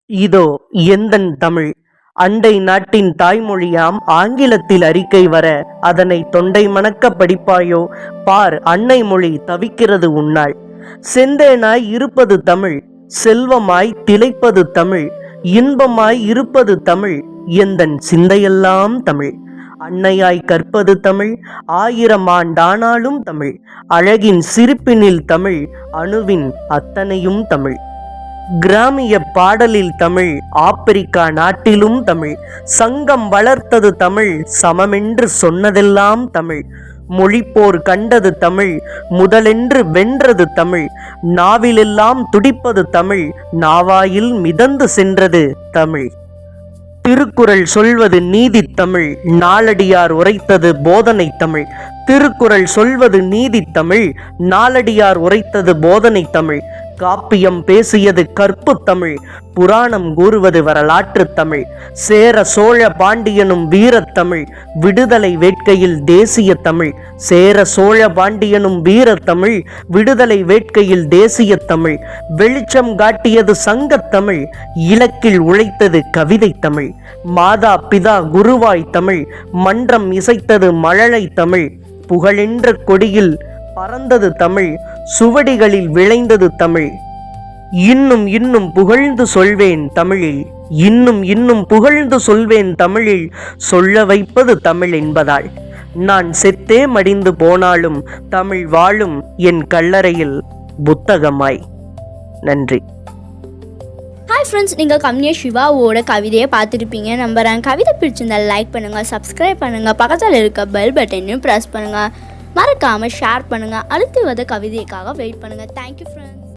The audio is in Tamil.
இதோ எந்தன் தமிழ். அண்டை நாட்டின் தாய்மொழியாம் ஆங்கிலத்தில் அறிக்கை வர அதனை தொண்டை மணக்க படிப்பாயோ பார், அன்னை மொழி தவிக்கிறது உன்னால். செந்தேனாய் இருப்பது தமிழ், செல்வமாய் திளைப்பது தமிழ், இன்பமாய் இருப்பது தமிழ், எந்தன் சிந்தையெல்லாம் தமிழ். அன்னையாய் கற்பது தமிழ், 1000 ஆண்டானாலும் தமிழ். அழகின் சிரிப்பினில் தமிழ், அணுவின் அத்தனையும் தமிழ். கிராமிய பாடலில் தமிழ், ஆப்பிரிக்கா நாட்டிலும் தமிழ். சங்கம் வளர்த்தது தமிழ், சமமென்று சொன்னதெல்லாம் தமிழ். மொழிப்போர் கண்டது தமிழ், முதலென்று வென்றது தமிழ். நாவிலெல்லாம் துடிப்பது தமிழ், நாவாயில் மிதந்து சென்றது தமிழ். திருக்குறள் சொல்வது நீதி தமிழ், நாலடியார் உரைத்தது போதனை தமிழ். திருக்குறள் சொல்வது நீதி தமிழ், நாலடியார் உரைத்தது போதனை தமிழ். காப்பியம் பேசியது கற்பு தமிழ், புராணம் கூறுவது வரலாற்று தமிழ். சேர சோழ பாண்டியனும் வீரத்தமிழ், விடுதலை வேட்கையில் தேசிய தமிழ். சேர சோழ பாண்டியனும் வீரத்தமிழ், விடுதலை வேட்கையில் தேசிய தமிழ். வெளிச்சம் காட்டியது சங்கத்தமிழ், இலக்கில் உழைத்தது கவிதை தமிழ். மாதா பிதா குருவாய் தமிழ், மன்றம் இசைத்தது மழலை தமிழ். புகழென்ற கொடியில் பறந்தது தமிழ், சுவடிகளில் விளைந்தது தமிழ். இன்னும் இன்னும் புகழ்ந்து சொல்வேன் தமிழில், இன்னும் இன்னும் புகழ்ந்து சொல்வேன் தமிழில், சொல்ல வைப்பது தமிழ் என்பதால். நான் செத்தே மடிந்து போனாலும் தமிழ் வாழும் என் கல்லறையில் புத்தகமாய். நன்றி. ஹாய் ஃப்ரெண்ட்ஸ், நீங்கள் கம்னியா சிவாவோட கவிதையை பார்த்துருப்பீங்க நம்புகிறேன். கவிதை பிடிச்சிருந்தால் லைக் பண்ணுங்கள், சப்ஸ்கிரைப் பண்ணுங்கள், பக்கத்தில் இருக்க பெல் பட்டனையும் ப்ரெஸ் பண்ணுங்கள். மறக்காமல் ஷேர் பண்ணுங்கள். அடுத்து வர கவிதைக்காக வெயிட் பண்ணுங்கள். Thank you friends.